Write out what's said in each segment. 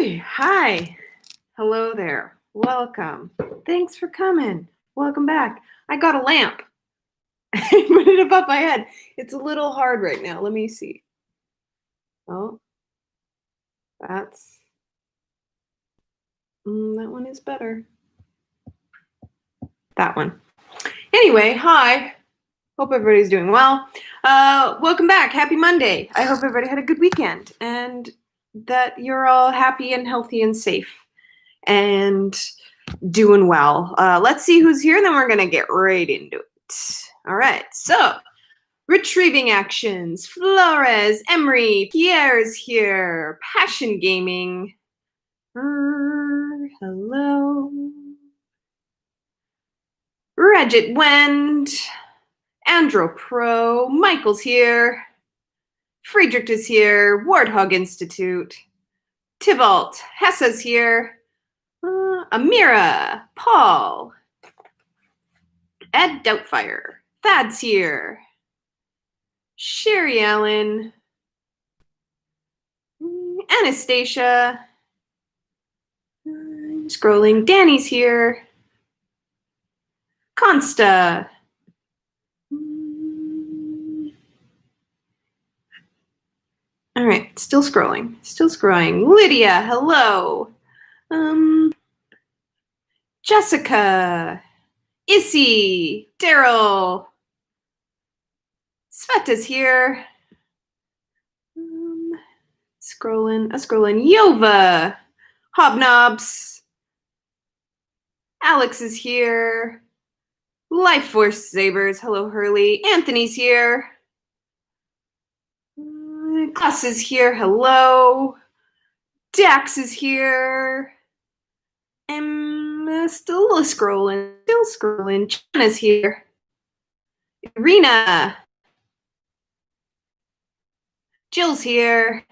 Okay, hi. Hello there. Welcome. Thanks for coming. Welcome back. I got a lamp. I put it above my head. It's a little hard right now. Let me see. Oh, that's... that one is better. That one. Anyway, hi. Hope everybody's doing well. Welcome back. Happy Monday. I hope everybody had a good weekend and that you're all happy and healthy and safe and doing well. Let's see who's here, and then we're going to get right into it. All right, so retrieving actions. Flores, Emery, Pierre's here. Passion Gaming. Hello. Regit Wend. Andro Pro. Michael's here. Friedrich is here. Warthog Institute. Tybalt. Hessa's here. Amira. Paul. Ed Doubtfire. Thad's here. Sherry Allen. Anastasia. Scrolling. Danny's here. Consta. All right, still scrolling. Still scrolling. Lydia, hello. Jessica. Issy. Daryl. Sveta's here. Scrolling. Yova. Hobnobs. Alex is here. Life Force Sabers. Hello, Hurley. Anthony's here. Klauss is here. Hello. Dax is here. Still scrolling. Chana's here. Irina. Jill's here.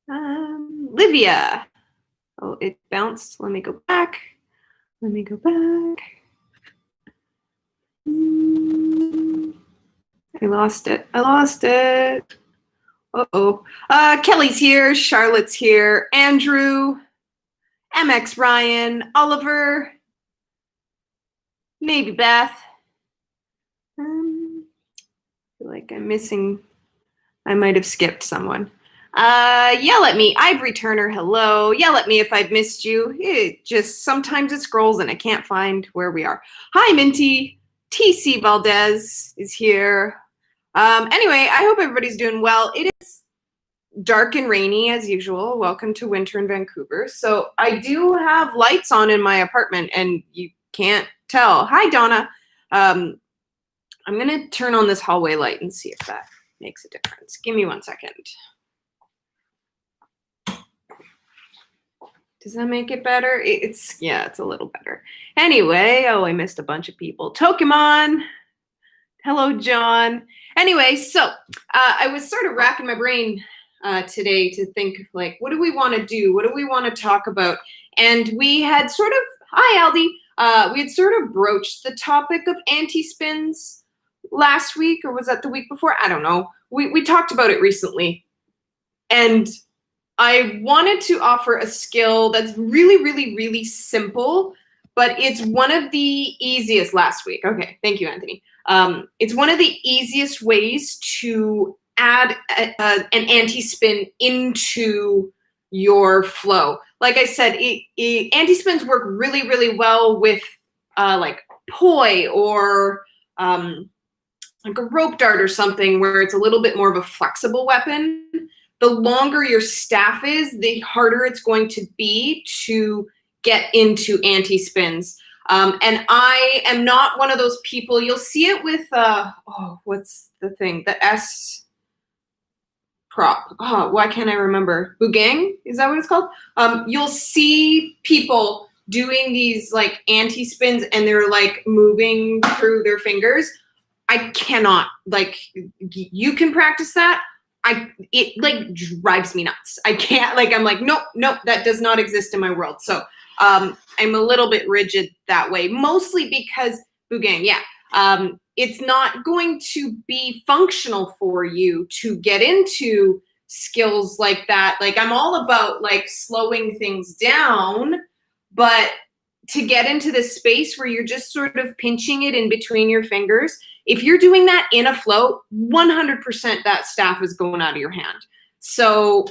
Livia. Oh, it bounced. Let me go back. I lost it. Uh-oh. Kelly's here. Charlotte's here. Andrew. MX Ryan. Oliver. Maybe Beth. I feel like I'm missing. I might have skipped someone. Yell at me. Ivory Turner, hello. Yell at me if I've missed you. It just sometimes it scrolls and I can't find where we are. Hi, Minty. TC Valdez is here. Anyway, I hope everybody's doing well. It is dark and rainy as usual. Welcome to winter in Vancouver. So I do have lights on in my apartment and you can't tell. Hi, Donna. I'm going to turn on this hallway light and see if that makes a difference. Give me 1 second. Does that make it better? It's a little better. Anyway, I missed a bunch of people. Tokemon. Hello, John. Anyway, so I was sort of racking my brain today to think, like, what do we want to do? What do we want to talk about? And we had sort of, hi, Aldi. We had sort of broached the topic of anti-spins last week, or was that the week before? I don't know. We talked about it recently. And I wanted to offer a skill that's really, really, really simple, but it's one of the easiest last week. Okay, thank you, Anthony. It's one of the easiest ways to add an anti-spin into your flow. Like I said, anti-spins work really, really well with like poi or like a rope dart or something where it's a little bit more of a flexible weapon. The longer your staff is, the harder it's going to be to get into anti-spins. And I am not one of those people. You'll see it with, what's the thing? The S prop. Oh, why can't I remember? Bugang? Is that what it's called? You'll see people doing these like anti-spins and they're like moving through their fingers. I cannot. Like, you can practice that. It like drives me nuts. I can't, like, I'm like, nope, that does not exist in my world. So I'm a little bit rigid that way, mostly because Bugang, it's not going to be functional for you to get into skills like that. Like I'm all about like slowing things down, but to get into this space where you're just sort of pinching it in between your fingers, if you're doing that in a flow, 100% that staff is going out of your hand. So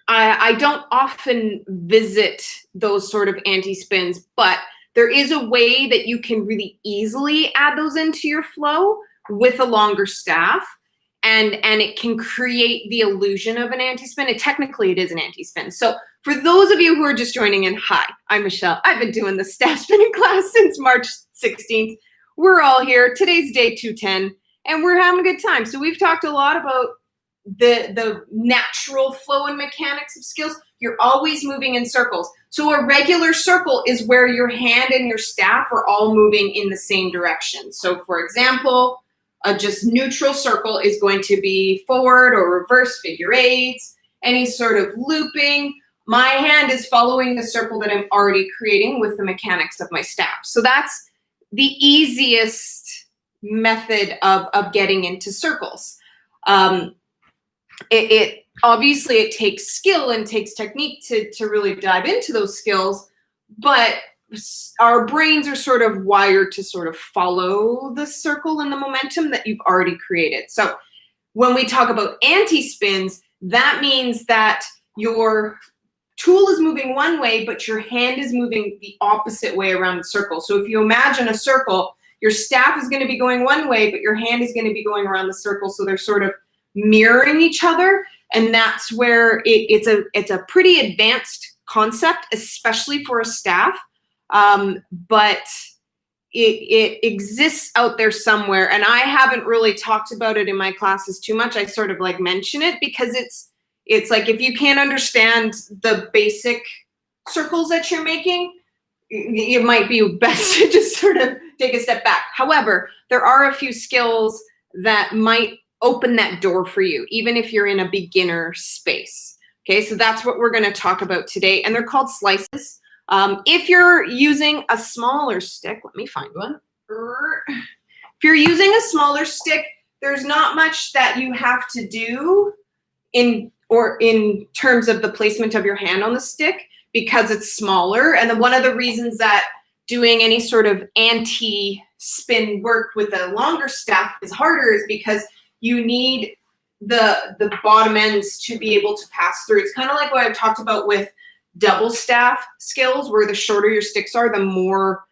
I don't often visit those sort of anti-spins, but there is a way that you can really easily add those into your flow with a longer staff, and it can create the illusion of an anti-spin. Technically, it is an anti-spin. So for those of you who are just joining in, hi, I'm Michelle. I've been doing the staff spinning class since March 16th. We're all here. Today's day 210, and we're having a good time. So we've talked a lot about the natural flow and mechanics of skills. You're always moving in circles. So a regular circle is where your hand and your staff are all moving in the same direction. So for example, a just neutral circle is going to be forward or reverse figure eights, any sort of looping. My hand is following the circle that I'm already creating with the mechanics of my staff. So that's the easiest method of getting into circles. It obviously it takes skill and takes technique to really dive into those skills, but our brains are sort of wired to sort of follow the circle and the momentum that you've already created. So when we talk about anti-spins, that means that your tool is moving one way, but your hand is moving the opposite way around the circle. So if you imagine a circle, your staff is going to be going one way, but your hand is going to be going around the circle. So they're sort of mirroring each other. And that's where it's a pretty advanced concept, especially for a staff. But it exists out there somewhere. And I haven't really talked about it in my classes too much. I sort of like mention it because it's like, if you can't understand the basic circles that you're making, it might be best to just sort of take a step back. However, there are a few skills that might open that door for you, even if you're in a beginner space. Okay, so that's what we're going to talk about today. And they're called slices. If you're using a smaller stick, let me find one. If you're using a smaller stick, there's not much that you have to do in terms of the placement of your hand on the stick because it's smaller. And then one of the reasons that doing any sort of anti-spin work with a longer staff is harder is because you need the bottom ends to be able to pass through. It's kind of like what I've talked about with double staff skills, where the shorter your sticks are, the more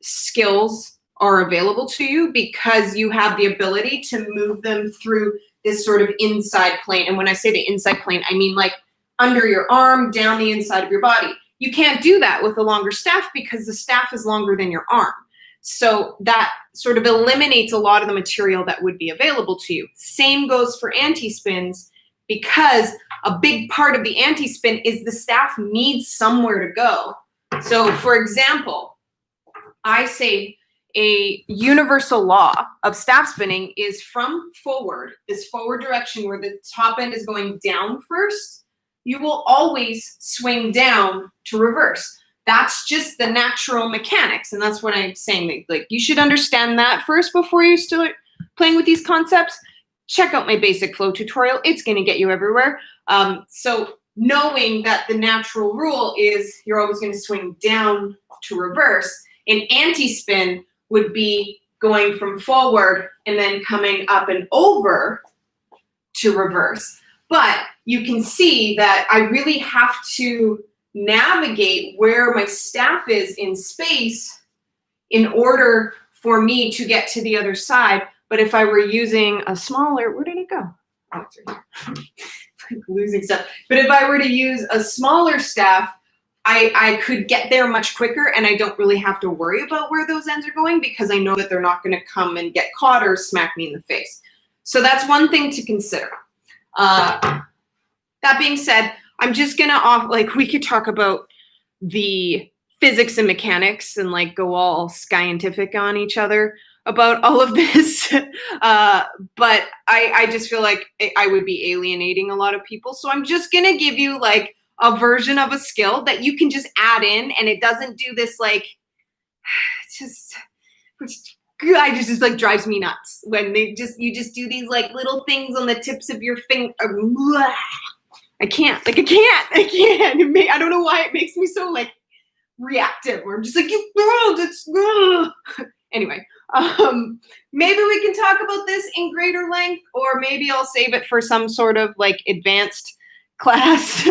skills are available to you because you have the ability to move them through this sort of inside plane. And when I say the inside plane, I mean like under your arm, down the inside of your body. You can't do that with a longer staff because the staff is longer than your arm. So that sort of eliminates a lot of the material that would be available to you. Same goes for anti-spins, because a big part of the anti-spin is the staff needs somewhere to go. So for example, I say a universal law of staff spinning is from forward, this forward direction where the top end is going down first, you will always swing down to reverse. That's just the natural mechanics. And that's what I'm saying. Like, you should understand that first before you start playing with these concepts. Check out my basic flow tutorial. It's going to get you everywhere. So knowing that the natural rule is you're always going to swing down to reverse, an anti-spin would be going from forward and then coming up and over to reverse. But you can see that I really have to navigate where my staff is in space in order for me to get to the other side. But if I were using a smaller, where did it go? Oh, it's right here. Like losing stuff. But if I were to use a smaller staff, I could get there much quicker, and I don't really have to worry about where those ends are going because I know that they're not going to come and get caught or smack me in the face. So that's one thing to consider. That being said, I'm just going to we could talk about the physics and mechanics and like go all scientific on each other about all of this. But I just feel like I would be alienating a lot of people. So I'm just going to give you like a version of a skill that you can just add in, and it doesn't do this like, just I just like drives me nuts when you just do these like little things on the tips of your finger. I can't. I don't know why it makes me so like reactive. Where I'm just like anyway. Maybe we can talk about this in greater length, or maybe I'll save it for some sort of like advanced class.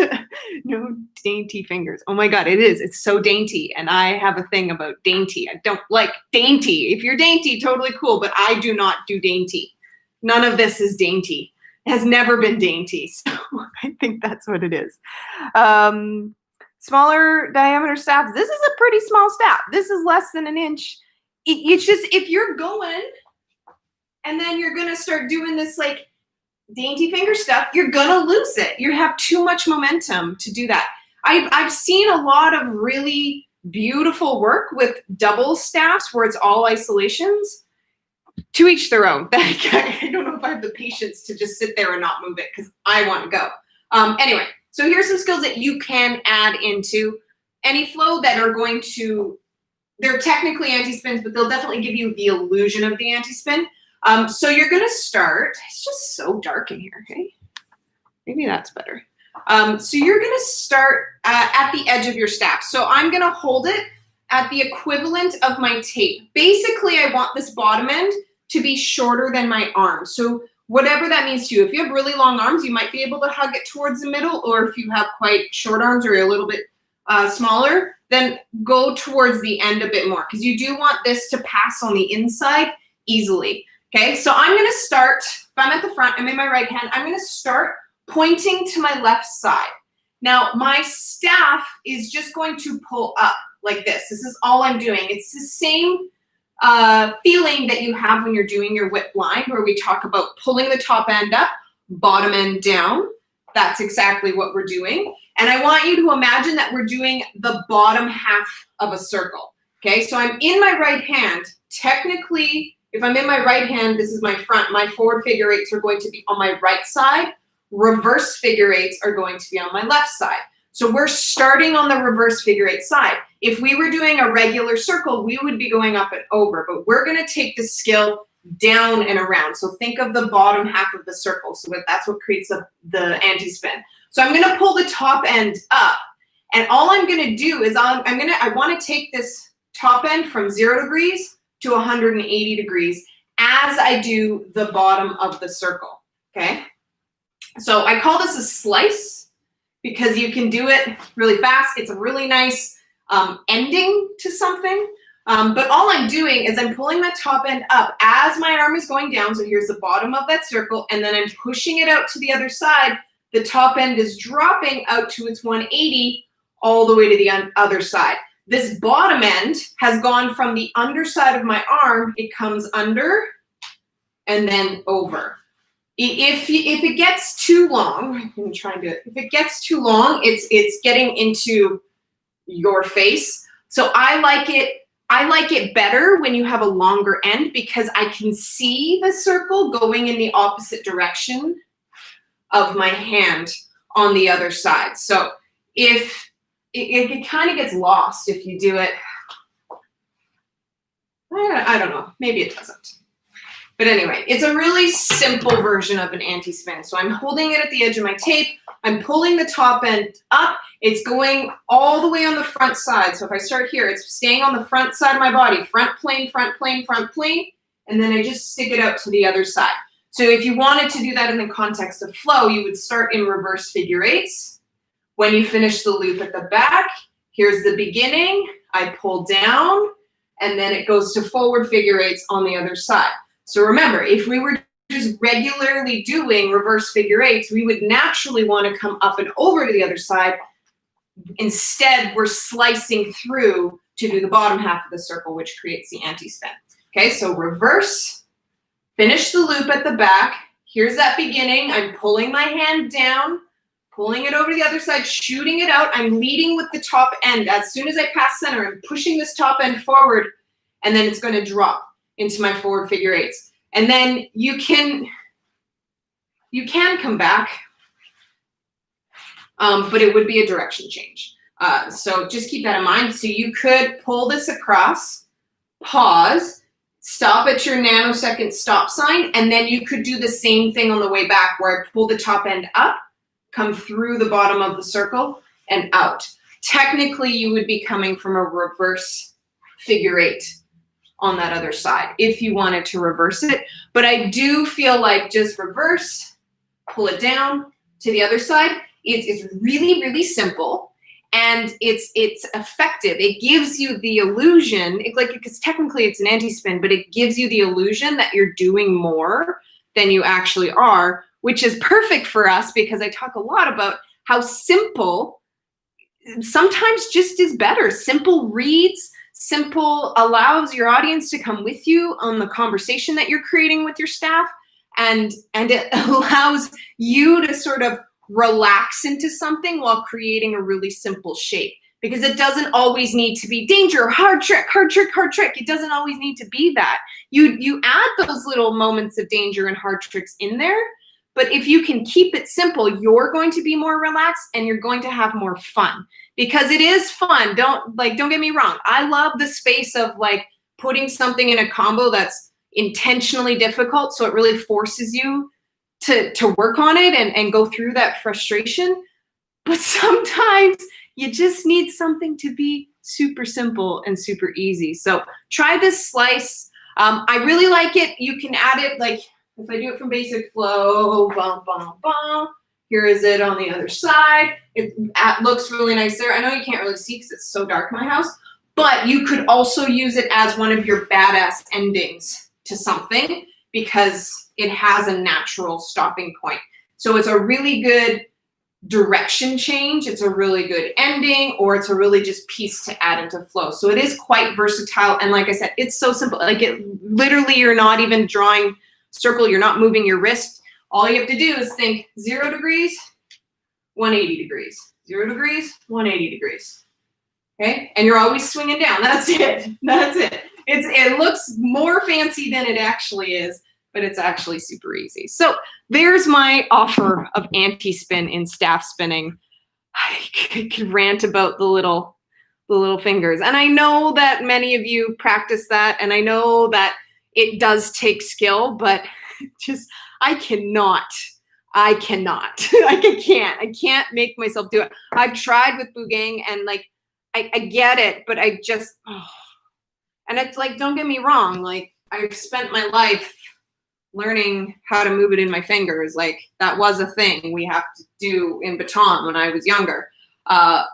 No dainty fingers. Oh my God, it is. It's so dainty. And I have a thing about dainty. I don't like dainty. If you're dainty, totally cool, but I do not do dainty. None of this is dainty. It has never been dainty. So I think that's what it is. Smaller diameter staffs. This is a pretty small staff. This is less than an inch. It's just, if you're going and then you're going to start doing this like dainty finger stuff, you're going to lose it. You have too much momentum to do that. I've seen a lot of really beautiful work with double staffs where it's all isolations. To each their own. I don't know if I have the patience to just sit there and not move it because I want to go. Anyway, so here's some skills that you can add into any flow that are going to, they're technically anti-spins, but they'll definitely give you the illusion of the anti-spin. So you're going to start, it's just so dark in here, okay? Maybe that's better. So you're going to start at the edge of your staff. So I'm going to hold it at the equivalent of my tape. Basically, I want this bottom end to be shorter than my arm. So whatever that means to you. If you have really long arms, you might be able to hug it towards the middle, or if you have quite short arms or a little bit smaller, then go towards the end a bit more, because you do want this to pass on the inside easily. Okay, so I'm going to start, if I'm at the front, I'm in my right hand, I'm going to start pointing to my left side. Now, my staff is just going to pull up like this. This is all I'm doing. It's the same feeling that you have when you're doing your whip blind, where we talk about pulling the top end up, bottom end down. That's exactly what we're doing. And I want you to imagine that we're doing the bottom half of a circle. Okay, so I'm in my right hand. Technically, if I'm in my right hand, this is my front. My forward figure eights are going to be on my right side. Reverse figure eights are going to be on my left side. So we're starting on the reverse figure eight side. If we were doing a regular circle, we would be going up and over, but we're going to take the skill down and around. So think of the bottom half of the circle. So that's what creates the anti-spin. So I'm going to pull the top end up, and all I'm going to do is I want to take this top end from 0 degrees to 180 degrees as I do the bottom of the circle. Okay. So I call this a slice because you can do it really fast. It's a really nice ending to something. But all I'm doing is I'm pulling that top end up as my arm is going down. So here's the bottom of that circle, and then I'm pushing it out to the other side. The top end is dropping out to its 180 all the way to the other side. This bottom end has gone from the underside of my arm. It comes under and then over. If it gets too long, I'm going to try and do it. If it gets too long, it's getting into your face. So I like it better when you have a longer end, because I can see the circle going in the opposite direction of my hand on the other side. So if it kind of gets lost if you do it, I don't know, maybe it doesn't. But anyway, it's a really simple version of an anti-spin. So I'm holding it at the edge of my tape. I'm pulling the top end up. It's going all the way on the front side. So if I start here, it's staying on the front side of my body. Front plane, front plane, front plane. And then I just stick it out to the other side. So if you wanted to do that in the context of flow, you would start in reverse figure eights. When you finish the loop at the back, here's the beginning. I pull down, and then it goes to forward figure eights on the other side. So remember, if we were just regularly doing reverse figure eights, we would naturally want to come up and over to the other side. Instead, we're slicing through to do the bottom half of the circle, which creates the anti-spin. Okay, so reverse, finish the loop at the back. Here's that beginning. I'm pulling my hand down, pulling it over to the other side, shooting it out. I'm leading with the top end. As soon as I pass center, I'm pushing this top end forward, and then it's going to drop into my forward figure eights. And then you can come back, but it would be a direction change. So just keep that in mind. So you could pull this across, pause, stop at your nanosecond stop sign, and then you could do the same thing on the way back where I pull the top end up, come through the bottom of the circle, and out. Technically, you would be coming from a reverse figure 8 on that other side if you wanted to reverse it. But I do feel like just reverse, pull it down to the other side. It's really, really simple. And it's effective. It gives you the illusion, because technically it's an anti-spin, but it gives you the illusion that you're doing more than you actually are, which is perfect for us because I talk a lot about how simple sometimes just is better. Simple reads, simple allows your audience to come with you on the conversation that you're creating with your staff, and it allows you to sort of relax into something while creating a really simple shape, because it doesn't always need to be danger, hard trick, hard trick, hard trick. It doesn't always need to be that. You add those little moments of danger and hard tricks in there, but if you can keep it simple, you're going to be more relaxed and you're going to have more fun, because it is fun. Don't get me wrong. I love the space of like putting something in a combo that's intentionally difficult, so it really forces you to work on it and go through that frustration. But sometimes you just need something to be super simple and super easy. So try this slice. I really like it. You can add it, like if I do it from basic flow, bum, bum, bum. Here is it on the other side. It looks really nice there. I know you can't really see because it's so dark in my house, but you could also use it as one of your badass endings to something, because it has a natural stopping point. So it's a really good direction change. It's a really good ending, or it's a really just piece to add into flow. So it is quite versatile. And like I said, it's so simple. Like it literally, you're not even drawing circle. You're not moving your wrist. All you have to do is think 0 degrees, 180 degrees, 0 degrees, 180 degrees. Okay. And you're always swinging down. That's it. That's it. It looks more fancy than it actually is, but it's actually super easy. So there's my offer of anti-spin in staff spinning. I could rant about the little fingers. And I know that many of you practice that, and I know that it does take skill, but just I can't make myself do it. I've tried with Bugang, and like I get it, but I just and it's like, don't get me wrong, like I've spent my life learning how to move it in my fingers. Like that was a thing we have to do in baton when I was younger. But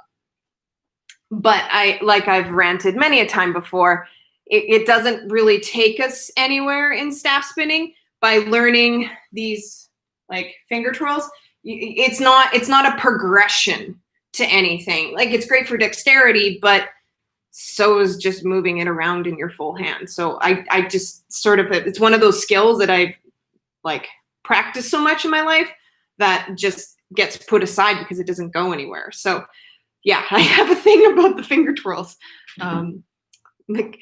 I've ranted many a time before, it doesn't really take us anywhere in staff spinning by learning these like finger twirls. It's not a progression to anything. Like it's great for dexterity, but so is just moving it around in your full hand. So I just sort of, it's one of those skills that I've like practiced so much in my life that just gets put aside because it doesn't go anywhere. So yeah, I have a thing about the finger twirls. Like,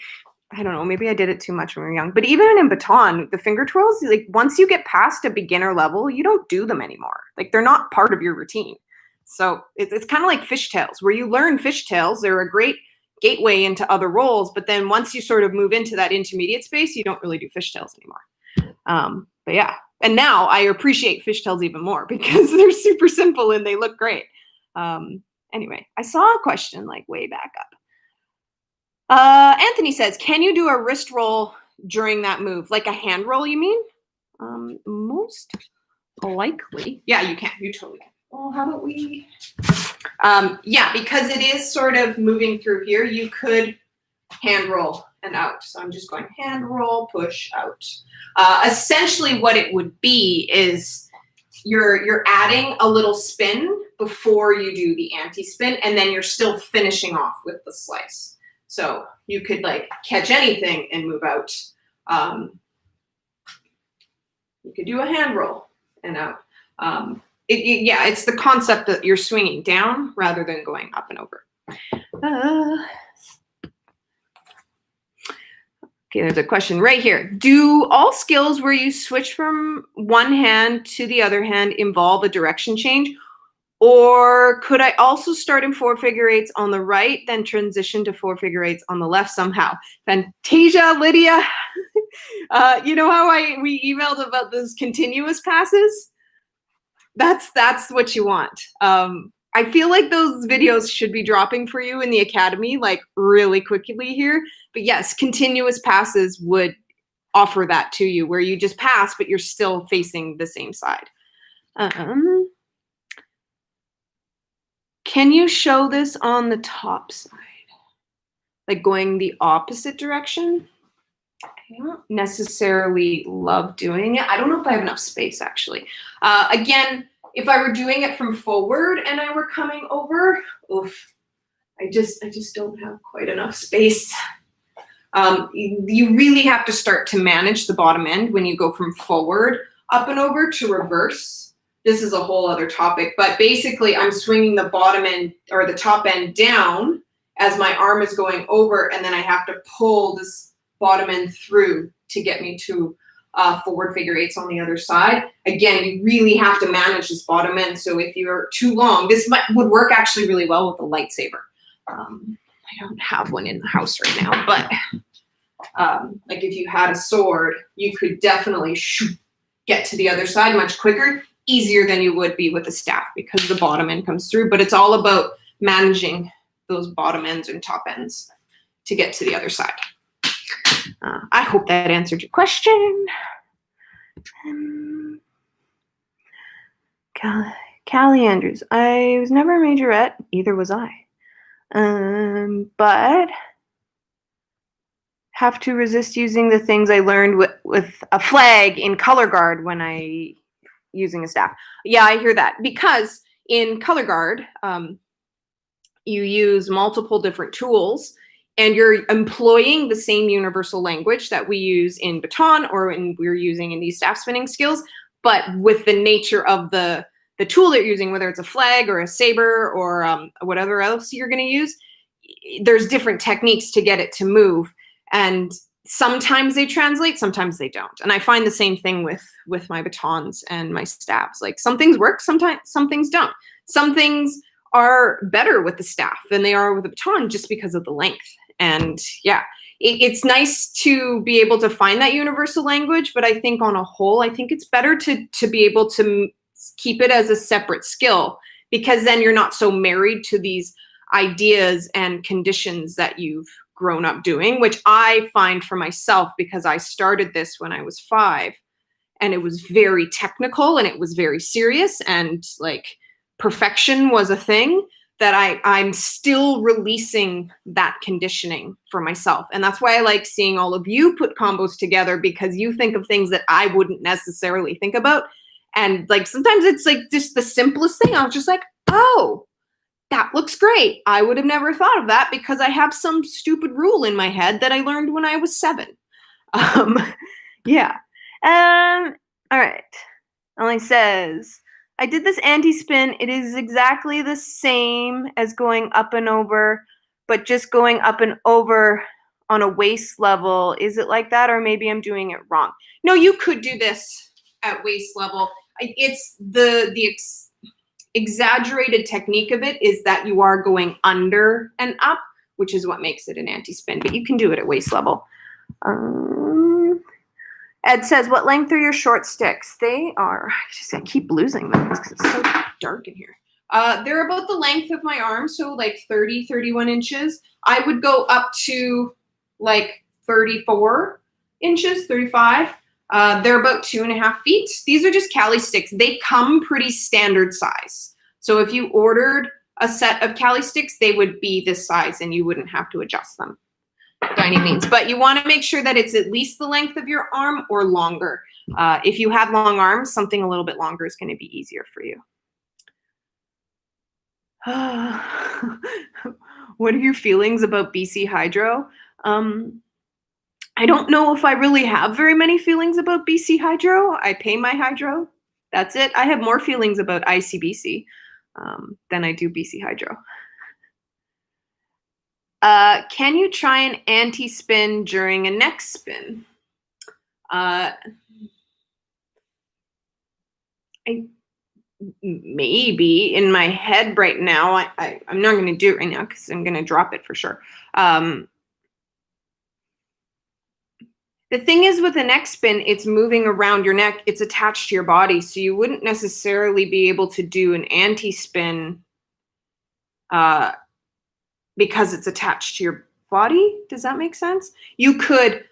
I don't know, maybe I did it too much when we were young, but even in baton, the finger twirls, like once you get past a beginner level, you don't do them anymore. Like they're not part of your routine. So it's kind of like fishtails, where you learn fishtails. They're a great gateway into other roles, but then once you sort of move into that intermediate space, you don't really do fishtails anymore. But yeah, and now I appreciate fishtails even more because they're super simple and they look great. Anyway, I saw a question like way back up. Anthony says, can you do a wrist roll during that move? Like a hand roll, you mean? Most likely. Yeah, you can. You totally can. Well, how about we... yeah, because it is sort of moving through here, you could hand roll and out. So I'm just going hand roll, push out. Essentially what it would be is you're adding a little spin before you do the anti-spin, and then you're still finishing off with the slice. So you could like catch anything and move out. You could do a hand roll and out. Yeah, it's the concept that you're swinging down rather than going up and over. Okay, there's a question right here. Do all skills where you switch from one hand to the other hand involve a direction change? Or could I also start in 4 figure eights on the right, then transition to 4 figure eights on the left somehow? Fantasia, Lydia, you know how we emailed about those continuous passes? That's what you want. I feel like those videos should be dropping for you in the academy, like really quickly here. But yes, continuous passes would offer that to you, where you just pass, but you're still facing the same side. Can you show this on the top side? Like going the opposite direction? I don't necessarily love doing it. I don't know if I have enough space, actually. Again, if I were doing it from forward and I were coming over, oof, I just don't have quite enough space. You really have to start to manage the bottom end when you go from forward up and over to reverse. This is a whole other topic, but basically I'm swinging the bottom end or the top end down as my arm is going over, and then I have to pull this bottom end through to get me to forward figure eights on the other side. Again, you really have to manage this bottom end. So if you're too long, this would work actually really well with a lightsaber. I don't have one in the house right now, but like if you had a sword, you could definitely get to the other side much quicker, easier than you would be with a staff, because the bottom end comes through. But it's all about managing those bottom ends and top ends to get to the other side. I hope that answered your question. Callie Andrews. I was never a majorette, either was I. But have to resist using the things I learned with a flag in color guard when I using a staff. Yeah, I hear that, because in color guard, you use multiple different tools, and you're employing the same universal language that we use in baton or we're using in these staff spinning skills, but with the nature of the tool that you're using, whether it's a flag or a saber or whatever else you're going to use, there's different techniques to get it to move. And sometimes they translate, sometimes they don't. And I find the same thing with my batons and my staffs. Like some things work, sometimes some things don't. Some things are better with the staff than they are with the baton just because of the length. And yeah, it's nice to be able to find that universal language, but I think on a whole, I think it's better to be able to keep it as a separate skill, because then you're not so married to these ideas and conditions that you've grown up doing, which I find for myself, because I started this when I was 5 and it was very technical and it was very serious, and like perfection was a thing, that I'm still releasing that conditioning for myself. And that's why I like seeing all of you put combos together, because you think of things that I wouldn't necessarily think about. And like sometimes it's like just the simplest thing. I was just like, oh, that looks great. I would have never thought of that because I have some stupid rule in my head that I learned when I was 7. Yeah. All right. Alynn says, I did this anti-spin. It is exactly the same as going up and over, but just going up and over on a waist level. Is it like that, or maybe I'm doing it wrong? No, you could do this at waist level. It's the exaggerated technique of it is that you are going under and up, which is what makes it an anti-spin, but you can do it at waist level. Ed says, what length are your short sticks? They are, I keep losing them because it's so dark in here. They're about the length of my arm, so like 30, 31 inches. I would go up to like 34 inches, 35. They're about 2.5 feet. These are just Cali sticks. They come pretty standard size. So if you ordered a set of Cali sticks, they would be this size and you wouldn't have to adjust them by any means. But you want to make sure that it's at least the length of your arm or longer. If you have long arms, something a little bit longer is going to be easier for you. What are your feelings about BC Hydro? I don't know if I really have very many feelings about BC Hydro. I pay my hydro. That's it. I have more feelings about ICBC than I do BC Hydro. Can you try an anti-spin during a neck spin? maybe in my head right now. I'm not going to do it right now because I'm going to drop it for sure. The thing is with a neck spin, it's moving around your neck. It's attached to your body. So you wouldn't necessarily be able to do an anti-spin because it's attached to your body. Does that make sense? You could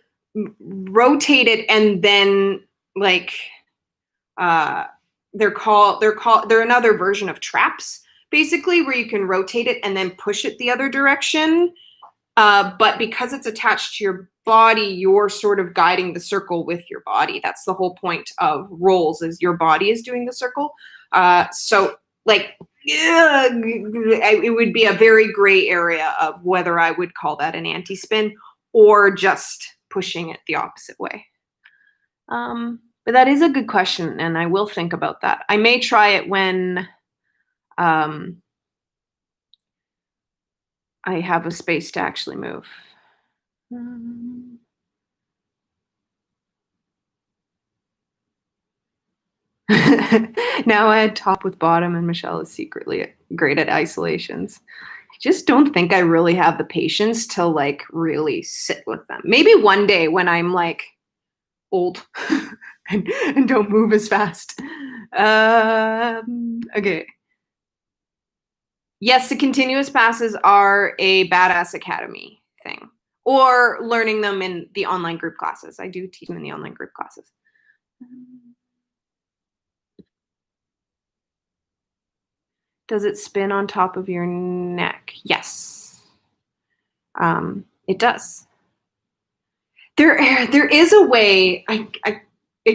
rotate it and then like they're another version of traps, basically, where you can rotate it and then push it the other direction. But because it's attached to your body, you're sort of guiding the circle with your body. That's the whole point of rolls, is your body is doing the circle. So like, it would be a very gray area of whether I would call that an anti-spin or just pushing it the opposite way. But that is a good question, and I will think about that. I may try it when I have a space to actually move. Now I had top with bottom, and Michelle is secretly great at isolations. I just don't think I really have the patience to like really sit with them. Maybe one day when I'm like old and don't move as fast. Okay. Yes, the continuous passes are a badass academy thing, or learning them in the online group classes. I do teach them in the online group classes. Does it spin on top of your neck? Yes, it does. There is a way. I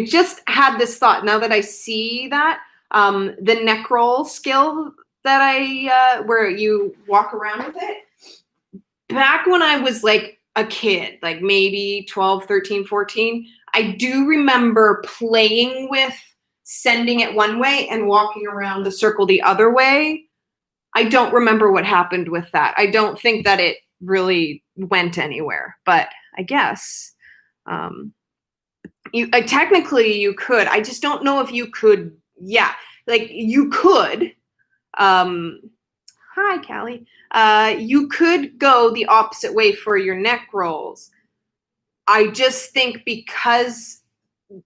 just had this thought now that I see that the neck roll skill that I where you walk around with it. Back when I was like a kid, like maybe 12, 13, 14, I do remember playing with sending it one way and walking around the circle the other way. I don't remember what happened with that. I don't think that it really went anywhere, but I guess technically you could. I just don't know if you could. Yeah, like you could. Hi, Callie. You could go the opposite way for your neck rolls. I just think because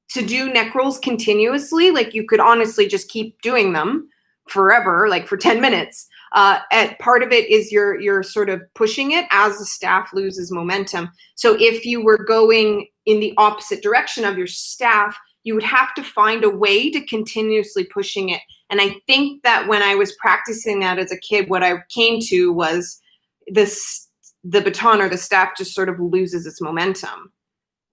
to do neck rolls continuously, like you could honestly just keep doing them forever, like for 10 minutes. And part of it is you're sort of pushing it as the staff loses momentum. So if you were going in the opposite direction of your staff, you would have to find a way to continuously pushing it. And I think that when I was practicing that as a kid, what I came to was the baton or the staff just sort of loses its momentum.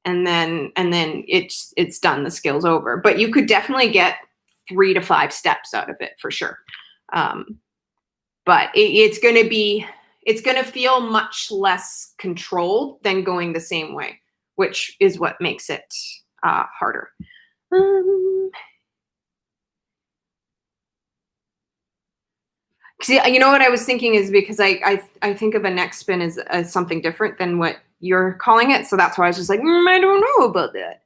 And then it's done. The skill's over. But you could definitely get 3 to 5 steps out of it for sure. But it's going to feel much less controlled than going the same way, which is what makes it harder. See, you know what I was thinking is because I think of a neck spin as something different than what you're calling it. So that's why I was just like, I don't know about that.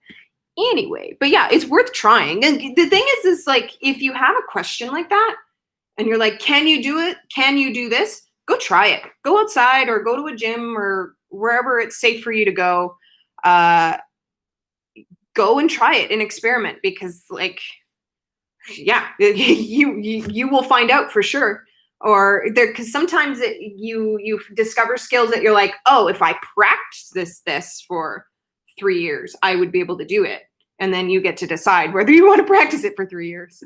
Anyway, but yeah, it's worth trying. And the thing is like, if you have a question like that and you're like, can you do it? Can you do this? Go try it. Go outside or go to a gym or wherever it's safe for you to go. Go and try it and experiment because like, yeah, you will find out for sure. Or there, because sometimes you discover skills that you're like, oh, if I practice this for 3 years, I would be able to do it. And then you get to decide whether you want to practice it for 3 years.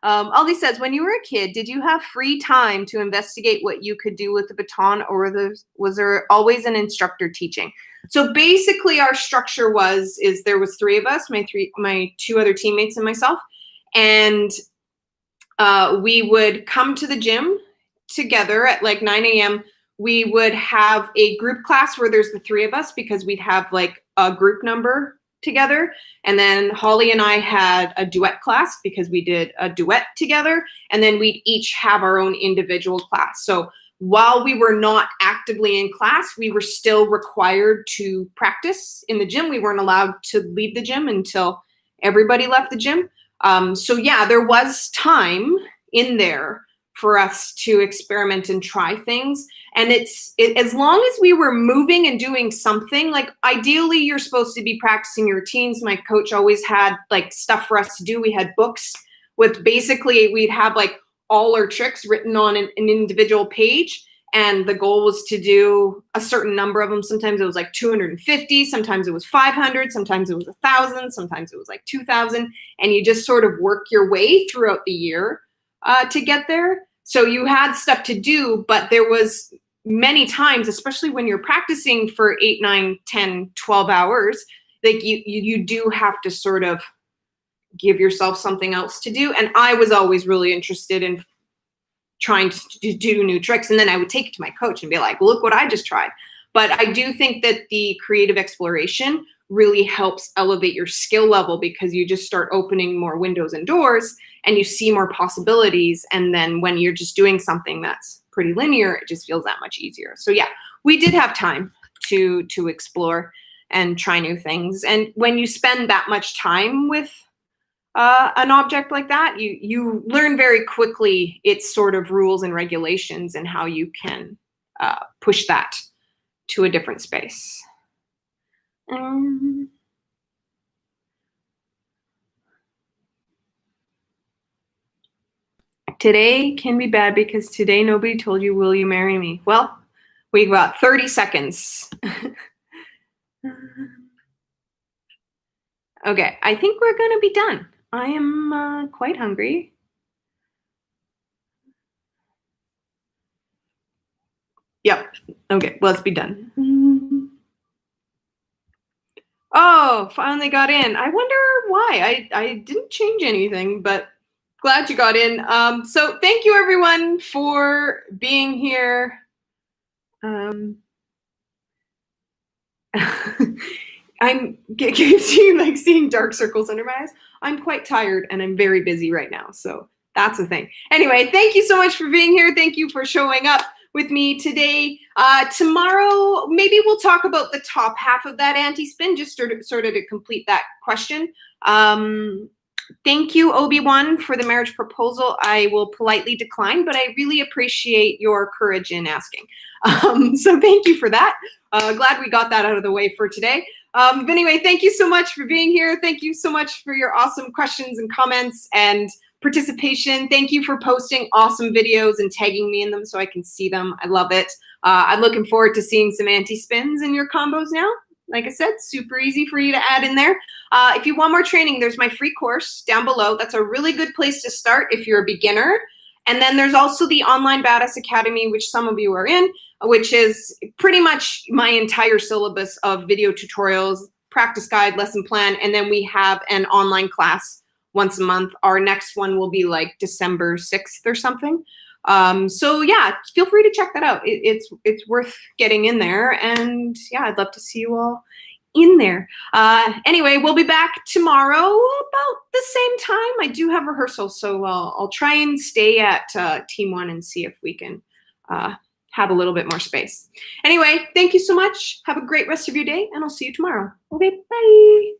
Aldi says, when you were a kid, did you have free time to investigate what you could do with the baton, or was there always an instructor teaching? So basically our structure is there was 3 of us, my 2 other teammates and myself, and we would come to the gym together at like 9 a.m. We would have a group class where there's the 3 of us because we'd have like a group number together. And then Holly and I had a duet class because we did a duet together. And then we'd each have our own individual class. So while we were not actively in class, we were still required to practice in the gym. We weren't allowed to leave the gym until everybody left the gym. So yeah, there was time in there for us to experiment and try things. And as long as we were moving and doing something, like ideally you're supposed to be practicing your routines. My coach always had like stuff for us to do. We had books with basically, we'd have like all our tricks written on an individual page. And the goal was to do a certain number of them. Sometimes it was like 250, sometimes it was 500, sometimes it was 1,000, sometimes it was like 2,000. And you just sort of work your way throughout the year to get there. So you had stuff to do, but there was many times, especially when you're practicing for 8, 9, 10, 12 hours, like you do have to sort of give yourself something else to do. And I was always really interested in trying to do new tricks. And then I would take it to my coach and be like, look what I just tried. But I do think that the creative exploration really helps elevate your skill level, because you just start opening more windows and doors and you see more possibilities. And then when you're just doing something that's pretty linear, it just feels that much easier. So yeah, we did have time to explore and try new things. And when you spend that much time with an object like that, you learn very quickly its sort of rules and regulations and how you can push that to a different space. Today can be bad because today nobody told you, will you marry me? Well, we got 30 seconds. Okay, I think we're gonna be done. I am quite hungry. Yep, okay, let's be done. Oh, finally got in. I wonder why. I didn't change anything, but glad you got in. So thank you everyone for being here. I'm seeing dark circles under my eyes. I'm quite tired and I'm very busy right now, so that's the thing. Anyway, thank you so much for being here. Thank you for showing up with me today. Tomorrow, maybe we'll talk about the top half of that anti-spin, just sort of to complete that question. Thank you, Obi-Wan, for the marriage proposal. I will politely decline, but I really appreciate your courage in asking. So thank you for that. Glad we got that out of the way for today. But anyway, thank you so much for being here. Thank you so much for your awesome questions and comments and participation. Thank you for posting awesome videos and tagging me in them so I can see them. I love it. I'm looking forward to seeing some anti-spins in your combos now. Like I said, super easy for you to add in there. If you want more training, there's my free course down below. That's a really good place to start if you're a beginner. And then there's also the Online Badass Academy, which some of you are in, which is pretty much my entire syllabus of video tutorials, practice guide, lesson plan, and then we have an online class once a month. Our next one will be like December 6th or something. So yeah, feel free to check that out. It's worth getting in there, and yeah, I'd love to see you all in there. Anyway, we'll be back tomorrow about the same time. I do have rehearsal, so I'll try and stay at Team 1 and see if we can have a little bit more space. Anyway, thank you so much. Have a great rest of your day, and I'll see you tomorrow. Okay, bye.